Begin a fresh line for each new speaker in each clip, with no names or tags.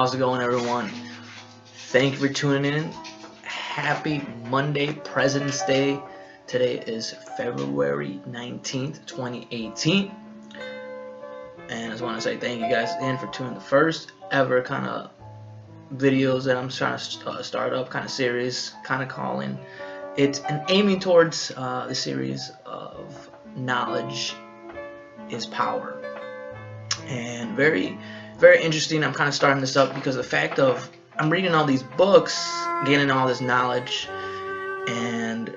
How's it going, everyone? Thank you for tuning in. Happy Monday, President's Day. Today is February 19th, 2018. And I just want to say thank you guys again for tuning in. The first ever kind of videos that I'm trying to start up, kind of series, kind of calling. It's aiming towards the series of knowledge is power. And very interesting. I'm kind of starting this up because the fact of I'm reading all these books, gaining all this knowledge, and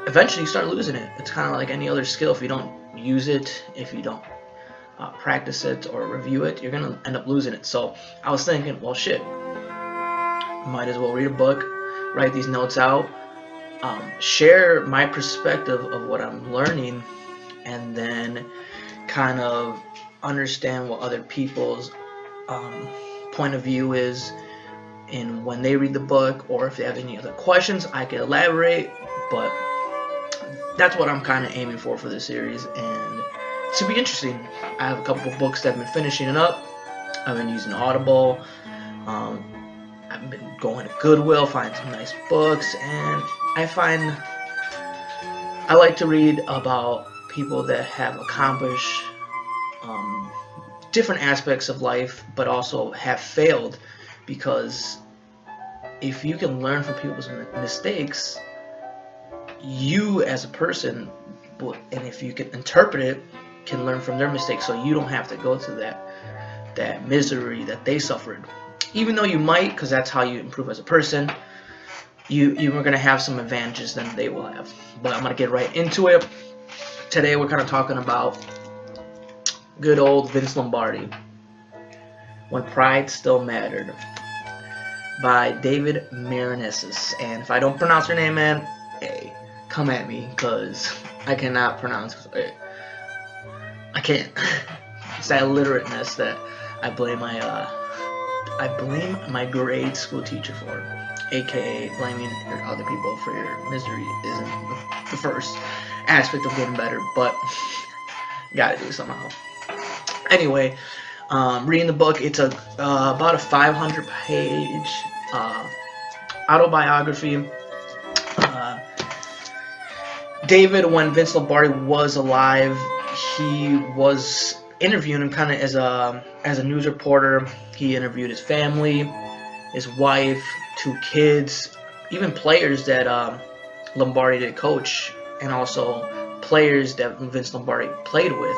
eventually you start losing it. It's kind of like any other skill. If you don't use it, if you don't practice it or review it, you're gonna end up losing it. So I was thinking, well, shit, might as well read a book, write these notes out, share my perspective of what I'm learning, and then kind of understand what other people's point of view is, and when they read the book, or if they have any other questions, I can elaborate. But that's what I'm kind of aiming for this series, and it should be interesting. I have a couple of books that I've been finishing it up. I've been using Audible. I've been going to Goodwill, finding some nice books, and I like to read about people that have accomplished different aspects of life, but also have failed, because if you can learn from people's mistakes, you as a person, and if you can interpret it, can learn from their mistakes, so you don't have to go through that misery that they suffered. Even though you might, because that's how you improve as a person, you are going to have some advantages than they will have. But I'm going to get right into it. Today we're kind of talking about good old Vince Lombardi, When Pride Still Mattered, by David Marinessis. And if I don't pronounce your name, man, hey, come at me, because I cannot pronounce it. I can't. It's that illiterateness that I blame my grade school teacher for, aka blaming other people for your misery isn't the first aspect of getting better, but gotta do it somehow. Anyway, reading the book, it's about a 500-page autobiography. David, when Vince Lombardi was alive, he was interviewing him kind of as a news reporter. He interviewed his family, his wife, 2 kids, even players that Lombardi did coach, and also players that Vince Lombardi played with.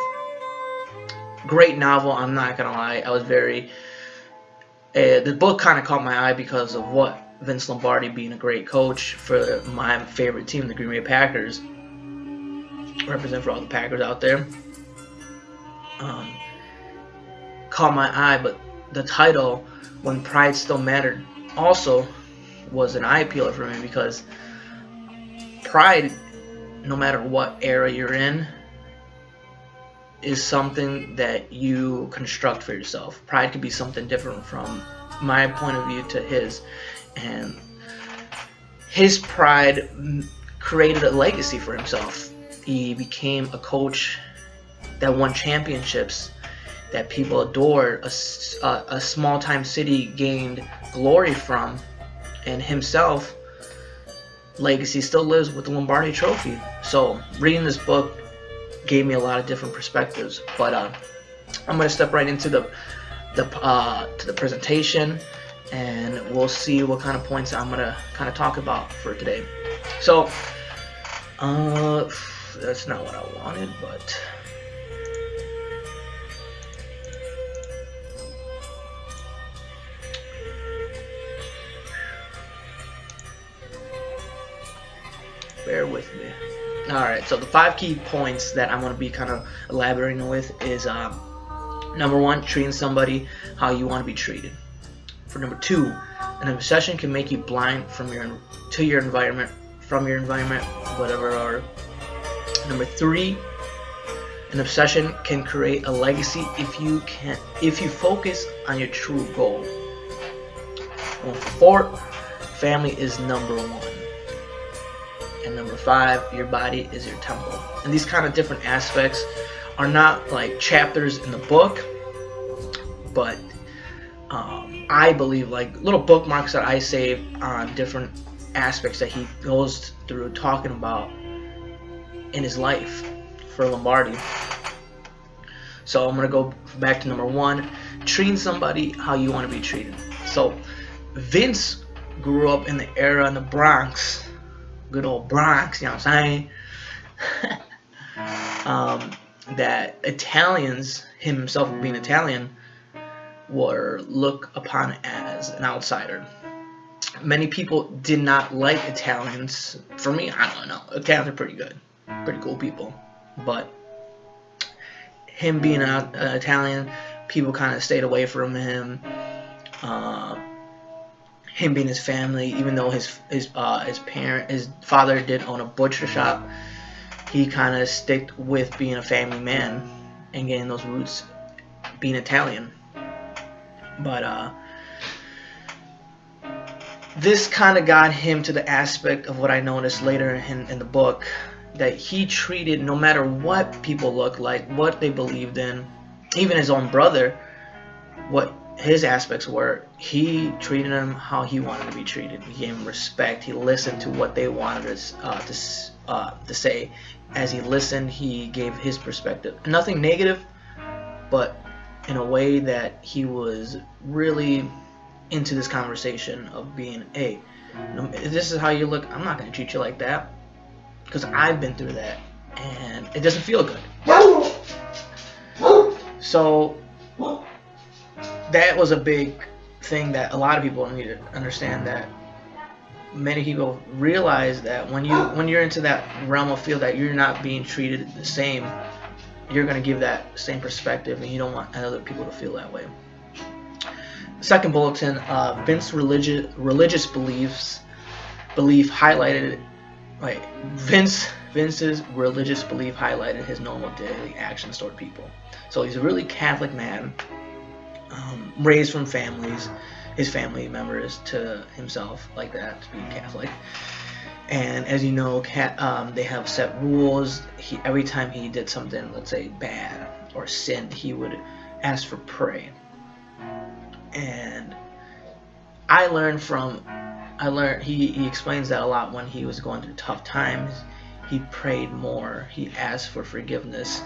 Great novel, I'm not gonna lie. I was the book kind of caught my eye because of what Vince Lombardi, being a great coach for my favorite team, the Green Bay Packers, represent for all the Packers out there, caught my eye. But the title, When Pride Still Mattered, also was an eye peeler for me, because pride, no matter what era you're in, is something that you construct for yourself. Pride could be something different from my point of view to his, and his pride created a legacy for himself. He became a coach that won championships, that people adored, a small-time city gained glory from, and himself, legacy still lives with the Lombardi Trophy. So reading this book gave me a lot of different perspectives. But I'm going to step right into the presentation, and we'll see what kind of points I'm going to kind of talk about for today. So that's not what I wanted, but bear with me. Alright, so the 5 key points that I'm going to be kind of elaborating with is number 1, treating somebody how you want to be treated. For number 2, an obsession can make you blind from your environment, whatever. Or number 3, an obsession can create a legacy if you focus on your true goal. And 4, family is number 1. And number 5, your body is your temple. And these kind of different aspects are not like chapters in the book, but I believe, like little bookmarks that I save on different aspects that he goes through talking about in his life for Lombardi. So I'm gonna go back to number one: treating somebody how you want to be treated. So Vince grew up in the era in the Bronx, good old Bronx, you know what I'm saying? That Italians, himself being Italian, were looked upon as an outsider. Many people did not like Italians. For me, I don't know. Italians are pretty good, pretty cool people. But him being an Italian, people kind of stayed away from him. Him being his family, even though his father did own a butcher shop, he kind of sticked with being a family man and getting those roots, being Italian. But this kind of got him to the aspect of what I noticed later in the book, that he treated, no matter what people looked like, what they believed in, even his own brother, what his aspects were, he treated them how he wanted to be treated. He gave them respect. He listened to what they wanted to say. As he listened, he gave his perspective. Nothing negative, but in a way that he was really into this conversation of being, hey, if this is how you look, I'm not going to treat you like that, because I've been through that and it doesn't feel good. So that was a big thing that a lot of people need to understand, that many people realize that when you're into that realm of field that you're not being treated the same, you're going to give that same perspective, and you don't want other people to feel that way. Second bulletin, Vince's religious belief highlighted. Vince's religious belief highlighted his normal daily actions toward people. So he's a really Catholic man, raised from his family members to himself like that, to be Catholic. And as you know, they have set rules. Every time he did something, let's say bad or sinned, he would ask for prayer. And he explains that a lot when he was going through tough times. He prayed more. He asked for forgiveness.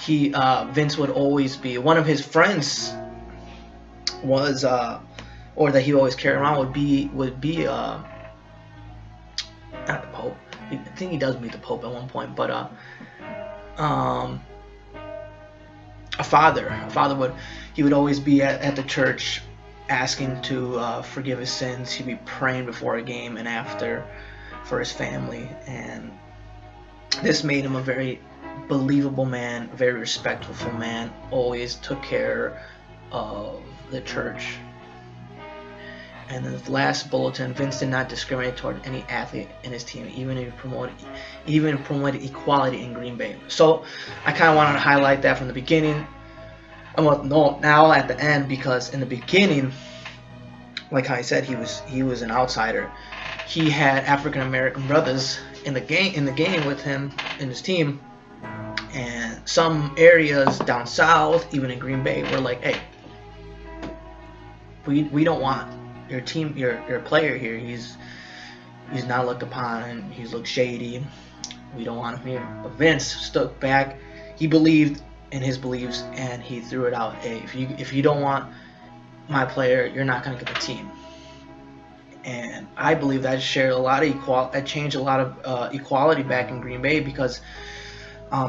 Vince would always be, one of his friends was, or that he always carried around would be not the Pope. I think he does meet the Pope at one point, but a father would always be at the church asking to forgive his sins. He'd be praying before a game and after for his family, and this made him a very believable man, very respectful man, always took care of the church. And then the last bulletin, Vince did not discriminate toward any athlete in his team, even promoted equality in Green Bay. So I kind of wanted to highlight that from the beginning. Now at the end, because in the beginning, like I said, he was an outsider. He had African American brothers in the game with him in his team, and some areas down south, even in Green Bay, were like, hey, we don't want your team, your player here. He's not looked upon. He looks shady. We don't want him here. But Vince stuck back. He believed in his beliefs, and he threw it out. Hey, if you don't want my player, you're not going to get the team. And I believe that changed a lot of equality back in Green Bay, because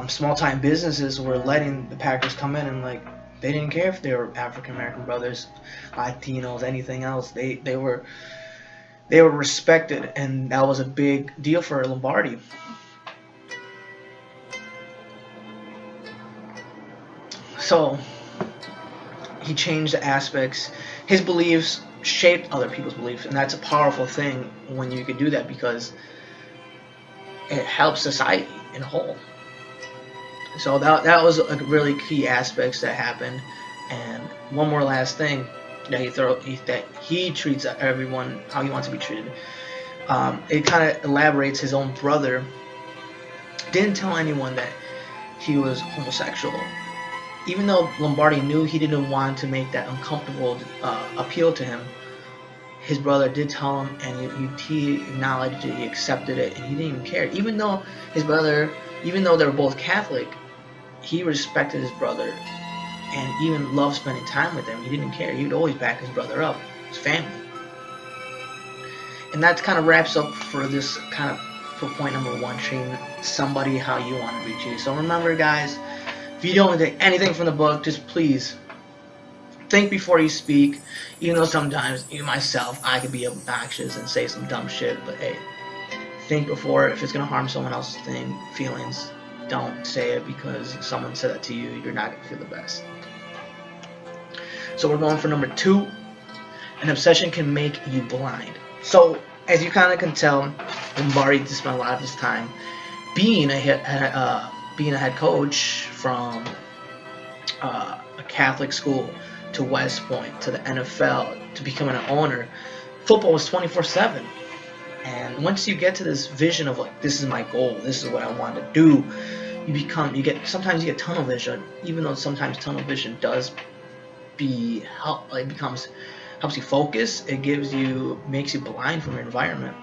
small time businesses were letting the Packers come in, and like, they didn't care if they were African American brothers, Latinos, anything else. They were respected, and that was a big deal for Lombardi. So he changed the aspects. His beliefs shaped other people's beliefs, and that's a powerful thing when you can do that, because it helps society in a whole. So that was a really key aspects that happened. And one more last thing that he treats everyone how he wants to be treated. It kind of elaborates. His own brother didn't tell anyone that he was homosexual, even though Lombardi knew he didn't want to make that uncomfortable appeal to him, his brother did tell him, and he acknowledged it, he accepted it, and he didn't even care. Even though his brother, even though they were both Catholic, he respected his brother and even loved spending time with him. He didn't care. He would always back his brother up, his family. And that kind of wraps up for this kind of, for point number 1, treating somebody how you want to be treated. So remember, guys, if you don't take anything from the book, just please think before you speak. Even though sometimes, even myself, I could be obnoxious and say some dumb shit, but hey, think before. If it's going to harm someone else's feelings, don't say it because someone said that to you. You're not going to feel the best. So we're going for number 2. An obsession can make you blind. So, as you kind of can tell, Lombardi did spend a lot of his time being a head coach from a Catholic school to West Point to the NFL to becoming an owner. Football was 24/7. And once you get to this vision of like, this is my goal, this is what I want to do, sometimes you get tunnel vision. Even though sometimes tunnel vision does helps you focus, makes you blind from your environment.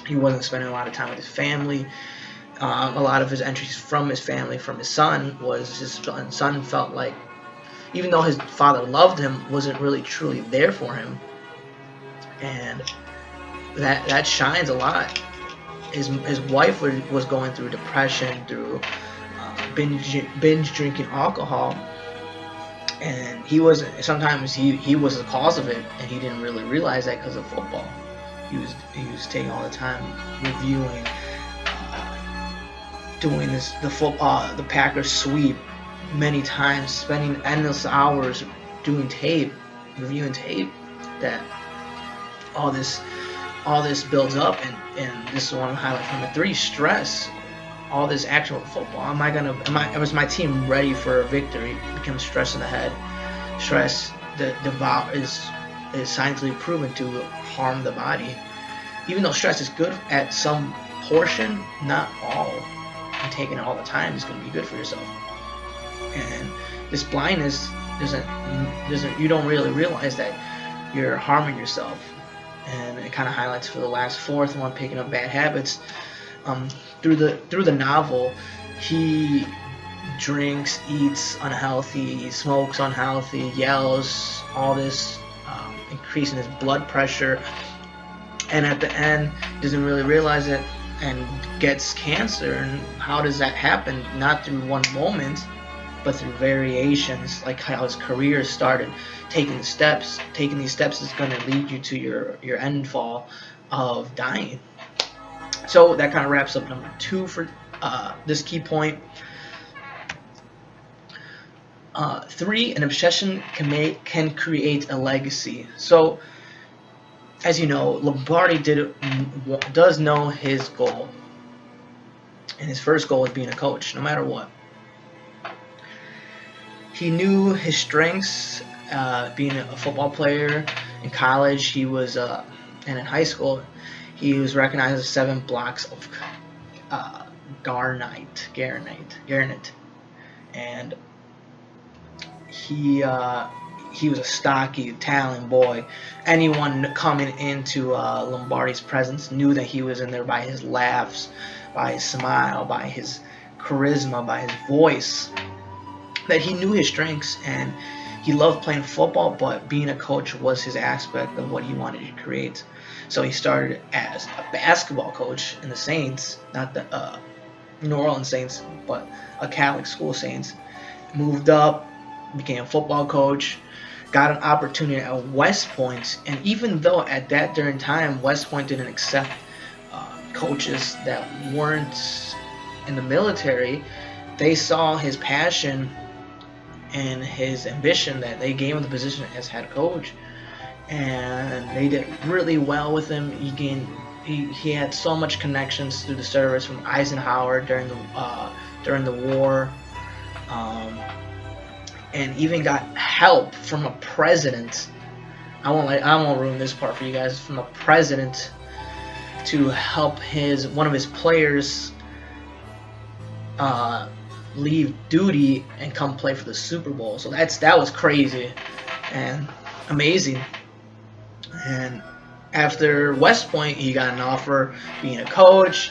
He wasn't spending a lot of time with his family. A lot of his entries from his family, from his son, was his son felt like, even though his father loved him, wasn't really truly there for him. And that shines a lot. His wife was going through depression, through binge drinking alcohol, and he was the cause of it, and he didn't really realize that because of football. He was taking all the time reviewing, doing the Packers sweep many times, spending endless hours doing reviewing tape. That all this builds up, and this is one of the highlights. Number 3, stress. All this actual football. Was my team ready for a victory? It becomes stress in the head. Stress is scientifically proven to harm the body. Even though stress is good at some portion, not all. And taking it all the time is going to be good for yourself. And this blindness you don't really realize that you're harming yourself. And it kind of highlights for the last 4th one, picking up bad habits. Through the novel, he drinks, eats unhealthy, smokes unhealthy, yells, all this, increasing his blood pressure, and at the end doesn't really realize it and gets cancer. And how does that happen? Not through one moment, but through variations, like how his career started. Taking these steps is going to lead you to your end fall of dying. So that kind of wraps up number 2 for this key point. 3, an obsession can create a legacy. So, as you know, Lombardi does know his goal, and his first goal is being a coach, no matter what. He knew his strengths, being a football player in college. He was, and in high school, he was recognized as 7 blocks of garnet, and he was a stocky Italian boy. Anyone coming into Lombardi's presence knew that he was in there by his laughs, by his smile, by his charisma, by his voice. That he knew his strengths, and he loved playing football, but being a coach was his aspect of what he wanted to create. So he started as a basketball coach in the Saints, not the New Orleans Saints, but a Catholic school Saints. Moved up, became a football coach, got an opportunity at West Point, and even though at that during time West Point didn't accept coaches that weren't in the military, they saw his passion and his ambition that they gave him the position as head coach, and they did really well with him. He had so much connections through the service from Eisenhower during the war, and even got help from a president. I won't ruin this part for you guys. From a president to help one of his players leave duty and come play for the Super Bowl. So that was crazy and amazing. And after West Point, he got an offer being a coach.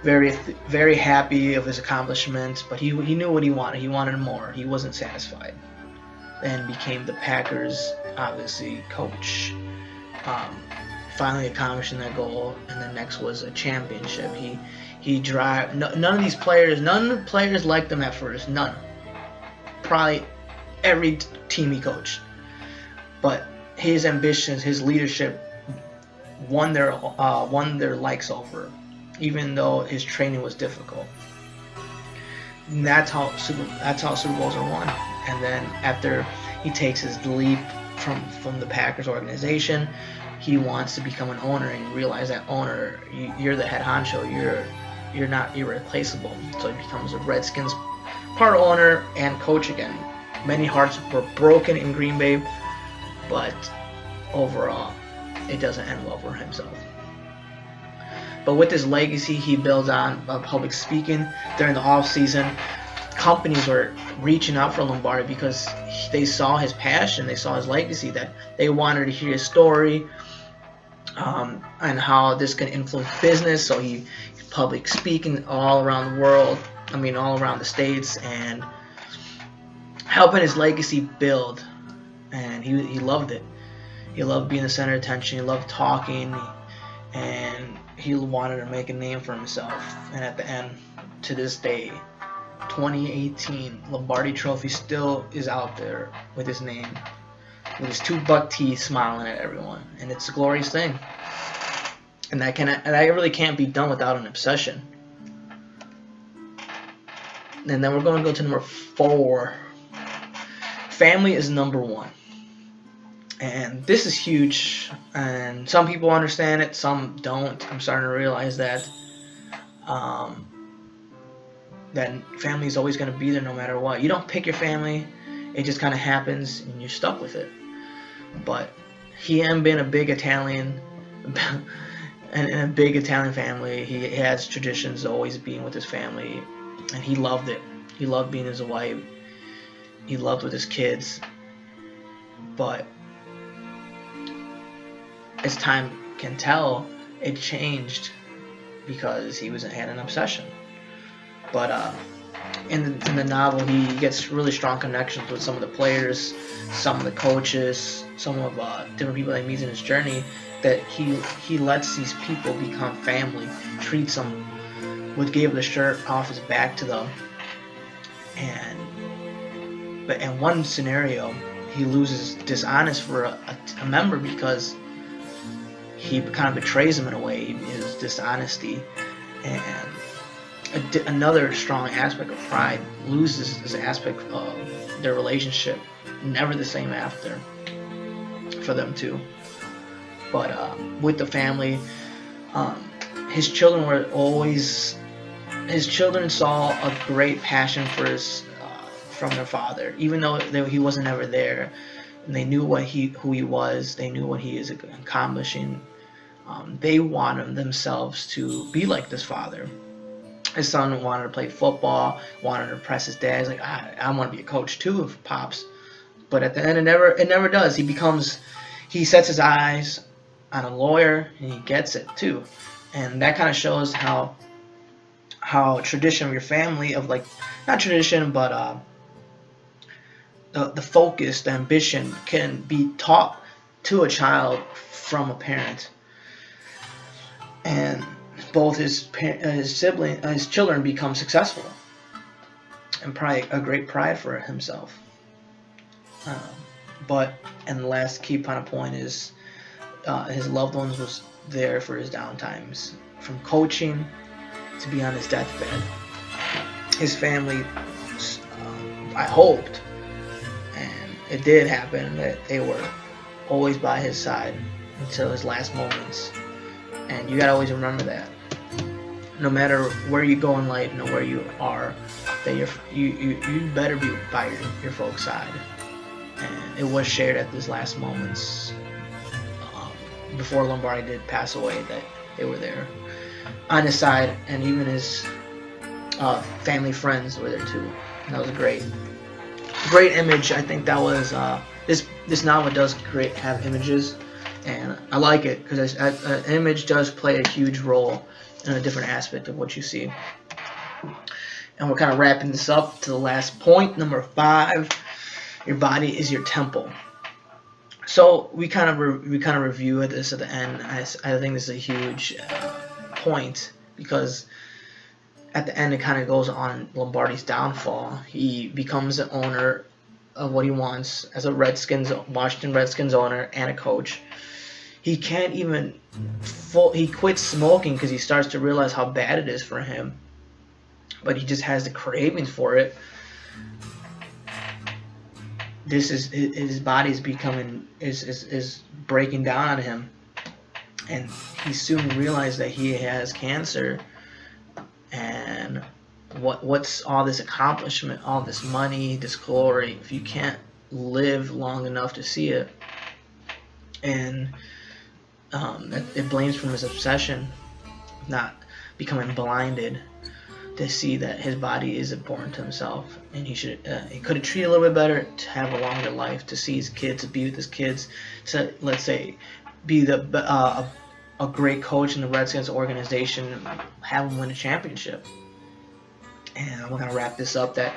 Very happy of his accomplishments, but he knew what he wanted. He wanted more. He wasn't satisfied. Then became the Packers, obviously, coach. Finally accomplishing that goal, and the next was a championship. None of the players liked him at first. None. Probably every team he coached. But his ambitions, his leadership won their likes over, even though his training was difficult. And that's how Super Bowls are won. And then after he takes his leap from the Packers organization, he wants to become an owner, and you realize that owner, you're the head honcho. You're not irreplaceable. So he becomes a Redskins part owner and coach again. Many hearts were broken in Green Bay, but overall, it doesn't end well for himself. But with his legacy, he builds on public speaking. During the off season, companies were reaching out for Lombardi because they saw his passion, they saw his legacy, that they wanted to hear his story, and how this can influence business. So he's public speaking all around the world, all around the States, and helping his legacy build. And he loved it. He loved being the center of attention. He loved talking, and he wanted to make a name for himself. And at the end, to this day, 2018, Lombardi Trophy still is out there with his name, with his 2 buck teeth, smiling at everyone, and it's a glorious thing. And that really can't be done without an obsession. And then we're going to go to number 4. Family is number 1. And this is huge, and some people understand it, some don't. I'm starting to realize that that family is always going to be there no matter what. You don't pick your family, it just kind of happens, and you're stuck with it. But he had been a big Italian, and in a big Italian family, he has traditions of always being with his family, and he loved it. He loved being his wife. He loved with his kids. But as time can tell, it changed because he had an obsession. But in the novel, he gets really strong connections with some of the players, some of the coaches, some of different people that he meets in his journey, that he lets these people become family, treats them, would give the shirt off his back to them. But in one scenario, he loses dishonest for a member because he kind of betrays him in a way, his dishonesty. And another strong aspect of pride loses this aspect of their relationship. Never the same after for them two. But with the family, his children saw a great passion for from their father, even though he wasn't ever there. And they knew who he was. They knew what he is accomplishing. They wanted themselves to be like this father. His son wanted to play football, wanted to impress his dad. He's like, I want to be a coach too, pops. But at the end, it never does. He sets his eyes on a lawyer, and he gets it too. And that kind of shows how tradition of your family, of like, not tradition, but the focus, the ambition can be taught to a child from a parent. And both his children become successful, and probably a great pride for himself. And the last key point is his loved ones was there for his downtimes, from coaching to be on his deathbed. His family, I hoped, and it did happen, that they were always by his side until his last moments. And you gotta always remember that. No matter where you go in life, know where you are, that you better be by your folks' side. And it was shared at his last moments, before Lombardi did pass away, that they were there on his side. And even his family friends were there too. And that was a great image. I think that was this novel does have images, and I like it because an image does play a huge role in a different aspect of what you see. And we're kind of wrapping this up to the last point, number 5. Your body is your temple. So we kind of review this at the end. I think this is a huge point, because at the end it kind of goes on Lombardi's downfall. He becomes the owner of what he wants as a Washington Redskins owner and a coach. He can't even he quits smoking because he starts to realize how bad it is for him, but he just has the cravings for it. This is his body's becoming is breaking down on him, and he soon realized that he has cancer. And what's all this accomplishment, all this money, this glory, if you can't live long enough to see it? And it blames from his obsession, not becoming blinded to see that his body is important to himself, and he could have treated a little bit better, to have a longer life, to see his kids, to be with his kids, to, let's say, be a great coach in the Redskins organization, have him win a championship. And we're gonna wrap this up that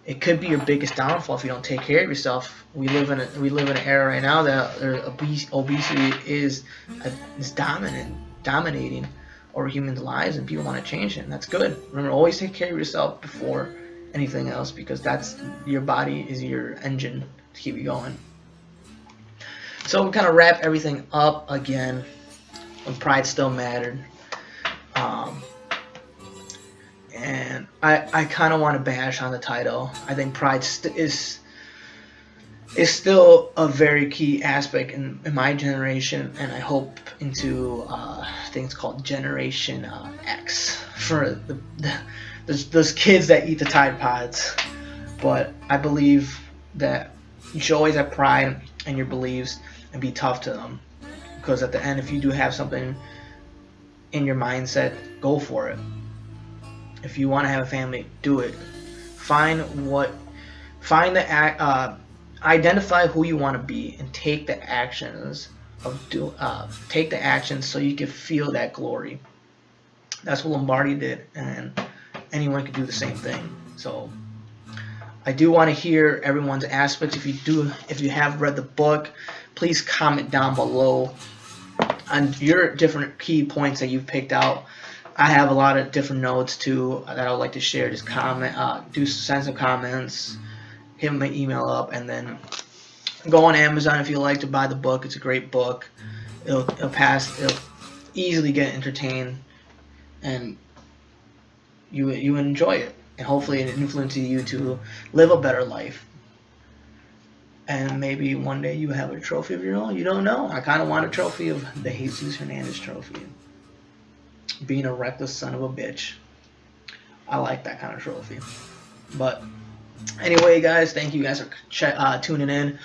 it could be your biggest downfall if you don't take care of yourself. We live in an era right now that obesity is dominating over humans' lives, and people want to change it, and that's good. Remember, always take care of yourself before anything else, because your body is your engine to keep you going. So we kind of wrap everything up again. When pride still mattered, and I kind of want to bash on the title. I think pride is still a very key aspect in my generation, and I hope into things called Generation X for those kids that eat the Tide Pods. But I believe that you should always have pride in your beliefs and be tough to them. Because at the end, if you do have something in your mindset, go for it. If you want to have a family, do it. Identify who you want to be and take the actions so you can feel that glory. That's what Lombardi did, and anyone can do the same thing. So I do want to hear everyone's aspects. If you have read the book, please comment down below on your different key points that you've picked out. I have a lot of different notes too that I would like to share. Just send some comments, hit my email up, and then go on Amazon if you like to buy the book. It's a great book. It'll easily get entertained, and you enjoy it, and hopefully it influences you to live a better life. And maybe one day you have a trophy of your own. You don't know. I kind of want a trophy of the Jesus Hernandez trophy. Being a reckless son of a bitch. I like that kind of trophy. But anyway, guys, thank you guys for tuning in.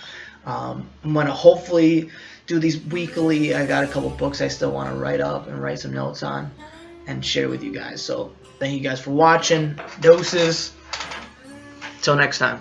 I'm going to hopefully do these weekly. I got a couple books I still want to write up and write some notes on and share with you guys. So thank you guys for watching. Doses. Till next time.